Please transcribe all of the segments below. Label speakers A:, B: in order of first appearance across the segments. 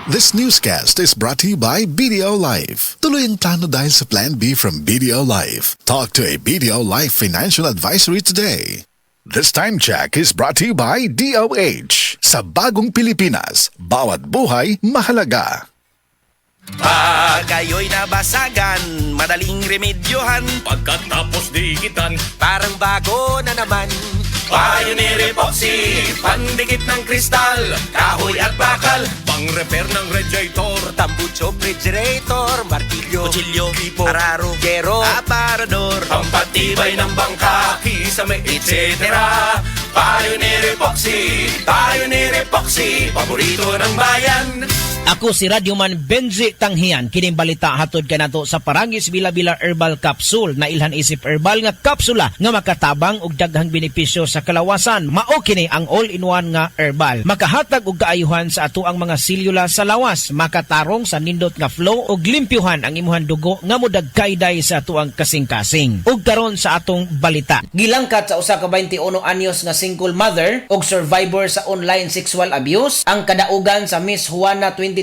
A: This newscast is brought to you by BDO Life. Tuloy ang plano dahil sa Plan B from BDO Life. Talk to a BDO Life financial advisory today. This time check is brought to you by DOH. Sa bagong Pilipinas, bawat buhay mahalaga.
B: Pag kayo'y nabasagan, madaling remedyohan.
C: Pagkatapos dikitan,
B: Parang bago na naman. Pioneer Epoxy, pandikit ng kristal, kahoy at bakal,
C: pang-repair ng radiator,
B: tambucho, refrigerator, martilyo, kutsilyo, tipo, araro, gero, aparador,
C: pampatibay ng bangka, kisame, etc. Pioneer Epoxy, paborito ng bayan.
D: Ako si Radyoman Benji Tanghian. Kining balita hatod kanato sa Paragis Bila-Bila Herbal Capsule na ilhan isip herbal nga kapsula nga makatabang og daghang benepisyo sa kalawasan. Mao kini ang all-in-one nga herbal. Makahatag og kaayuhan sa ato ang mga selula sa lawas, makatarong sa nindot nga flow og limpyuhan ang imuhang dugo nga modagkayday sa ato ang kasing-kasing. Ug karon sa atong balita. Gilangkat sa usa ka 21 anyos nga single mother og survivor sa online sexual abuse ang kadaugan sa Miss Juana 2025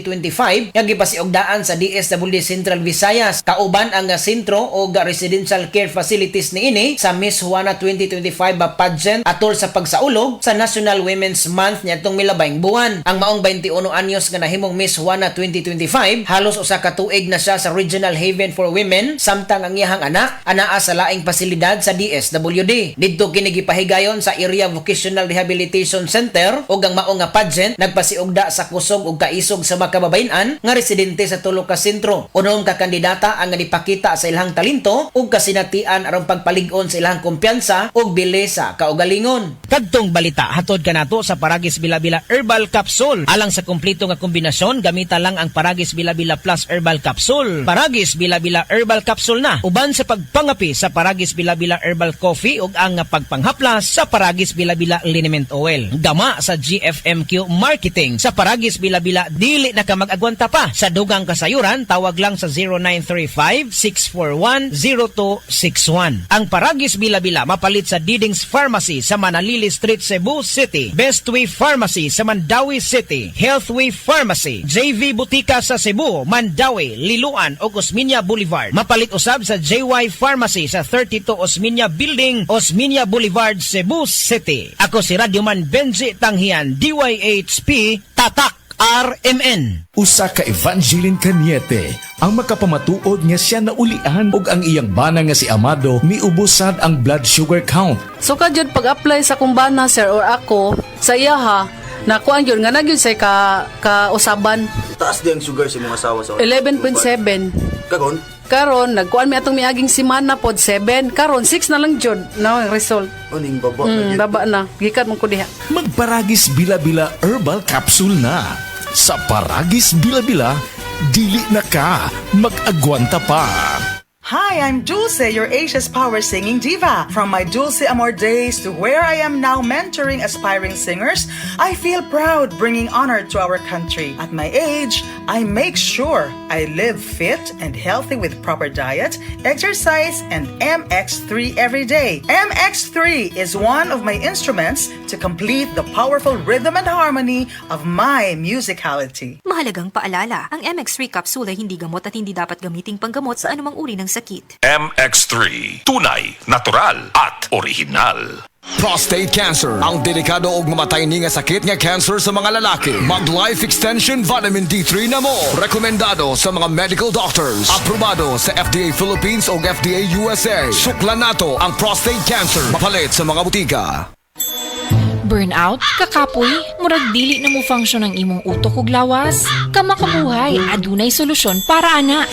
D: nga gipasiugdaan sa DSWD Central Visayas. Kauban ang sentro o residential care facilities niini sa Miss Juana 2025 pageant atol sa pagsaulog sa National Women's Month niadtong milabayng buwan. Ang maong 21 anyos nga nahimong Miss Juana 2025 halos usa ka tuig na siya sa Regional Haven for Women samtang ang iyahang anak anaa sa laing pasilidad sa DSWD. Didto kini gipahigayon sa Area Vocational Rehabilitation Center ug ang maong nga pageant nagpasiugda sa kusog ug kaisog sa kababayan nga residente sa tulo ka sentro. Unom ka kandidata ang dipakita sa ilang talento ug kasinatian aron pagpalig-on sa ilang kumpiyansa ug bilis sa kaugalingon. Kadtong balita hatod kanato sa Paragis Bila-Bila Herbal Capsule. Alang sa kumpleto nga kombinasyon, gamita lang ang Paragis Bila-Bila Plus Herbal Capsule. Paragis Bila-Bila Herbal Capsule na uban sa pagpangapi sa Paragis Bila-Bila Herbal Coffee ug ang pagpanghaplas sa Paragis Bila-Bila Liniment Oil. Gama sa GFMQ Marketing sa Paragis Bila-Bila dili na ka mag-agwanta pa. Sa dugang kasayuran, tawag lang sa 0935-641-0261. Ang Paragis Bila-Bila mapalit sa Didings Pharmacy sa Manalili Street, Cebu City. Bestway Pharmacy sa Mandawi City. Healthway Pharmacy, JV Butika sa Cebu, Mandawi, Liloan o Osmeña Boulevard. Mapalit usab sa JY Pharmacy sa 32 Osmeña Building, Osmeña Boulevard, Cebu City. Ako si Radyoman Benji Tanghian, DYHP, Tatak RMN.
E: Usa ka Evangeline Cañete ang makapamatuod nga siya naulian ug ang iyang bana nga si Amado miubusad ang blood sugar count.
F: So kadyod pag-apply sa kumbana sir or ako sa iya ha, nakuan yun nga nagyod say ka usaban.
G: Taas din ang sugar sa mga asawa sa
F: 11.7.
G: Kagon?
F: Karon nagkuan mi atong miaging semana pod 7. Karon 6 na lang jud na ang result.
G: Uning baba
F: Baba na. Gikat mo ko diha.
E: Magparagis Bila-Bila Herbal Capsule na. Sa Paragis Bila-Bila, dili na ka mag-agwanta pa.
H: Hi, I'm Dulce, your Asia's Power Singing Diva. From my Dulce Amor days to where I am now mentoring aspiring singers, I feel proud bringing honor to our country. At my age, I make sure I live fit and healthy with proper diet, exercise, and MX3 every day. MX3 is one of my instruments to complete the powerful rhythm and harmony of my musicality.
I: Mahalagang paalala, ang MX3 capsule ay hindi gamot at hindi dapat gamiting panggamot sa anumang uri ng sakit.
C: MX3, tunay, natural at original.
J: Prostate cancer, ang delikado ug mamatay ni nga sakit nga cancer sa mga lalaki. Mag Life Extension Vitamin D3 na mo. Rekomendado sa mga medical doctors. Aprobado sa FDA Philippines ug FDA USA. Suklan nato ang prostate cancer. Mapalit sa mga butika.
K: Burnout, kakapoy, murag dili na mo function ang imong utok ug lawas. Kamakabuhay, adunay solusyon para ana.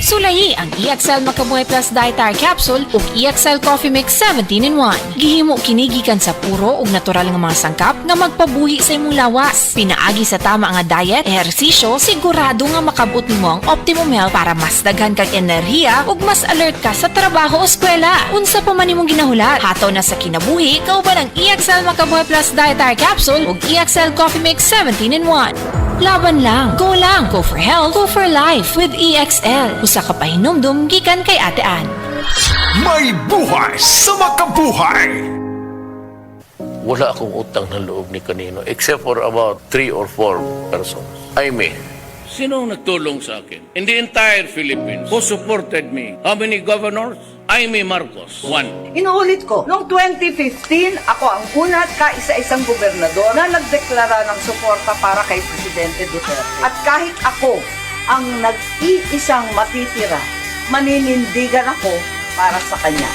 K: Sulayi ang EXL Makabuhay Plus Dietary Capsule ug EXL Coffee Mix 17-in-1. Gihimo kini gikan sa puro ug natural nga mga sangkap nga magpabuhi sa imong lawas. Pinaagi sa tama nga diet, ehersisyo, sigurado nga makabot nimo ang optimum health para mas daghan kag enerhiya ug mas alert ka sa trabaho o eskwela. Unsa pa man imong ginahulat, hataw na sa kinabuhi kauban ang EXL Makabuhay Plus Dietary Capsule ug EXL Coffee Mix 17-in-1. Laban lang, go for health, go for life with EXL. Usa ka pahinumdum gikan kay Ate Ann.
E: May buhay sa makabuhay!
L: Wala akong utang ng loob ni kanino except for about 3 or 4 persons. Jaime, Sino nagtulong sa akin? In the entire Philippines, who supported me? How many governors? Jaime Marcos, 1.
M: Inuulit ko, noong 2015, ako ang una at kaisa-isang gobernador na nagdeklara ng suporta para kay Presidente Duterte. At kahit ako ang nag-iisang matitira, maninindigan ako para sa kanya.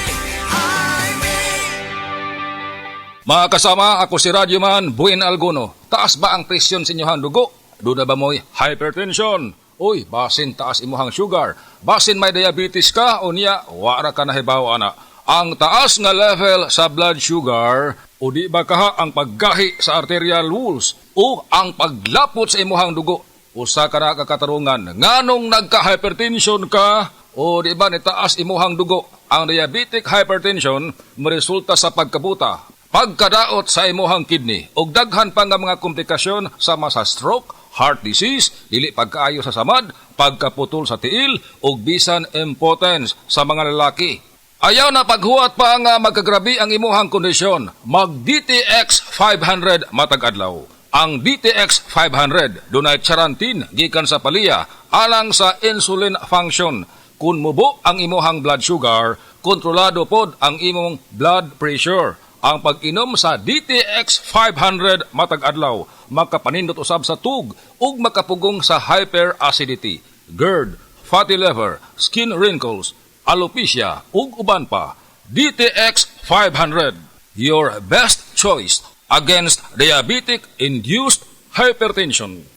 N: Mga kasama, ako si Radyoman Buin Alguno. Taas ba ang presyon sa inyong dugo? Doon na ba mo'y hypertension? Uy, basin taas imuhang sugar. Basin may diabetes ka o niya, wara ka nahibaw ana. Ang taas nga level sa blood sugar o di ba kaha ang paggahi sa arterial walls o ang paglapot sa imuhang dugo. Usa ka na kakatarungan, nganong nagka-hypertension ka o di ba nitaas imuhang dugo. Ang diabetic hypertension resulta sa pagkabuta, pagkadaot sa imuhang kidney ug daghan pa nga mga komplikasyon sama sa stroke, heart disease, dili pagkaayo sa samad, pagkaputol sa tiil ug bisan impotence sa mga lalaki. Ayaw na paghuwat pa nga magkagrabi ang imuhang kondisyon. Mag DTX 500 matag adlaw. Ang DTX 500 dunay charantin gikan sa palya alang sa insulin function. Kun mubo ang imuhang blood sugar, kontrolado pod ang imong blood pressure. Ang pag-inom sa DTX 500 matag adlaw makapanindot usab sa tug ug makapugong sa hyperacidity, GERD, fatty liver, skin wrinkles, alopecia ug uban pa. DTX 500, your best choice against diabetic induced hypertension.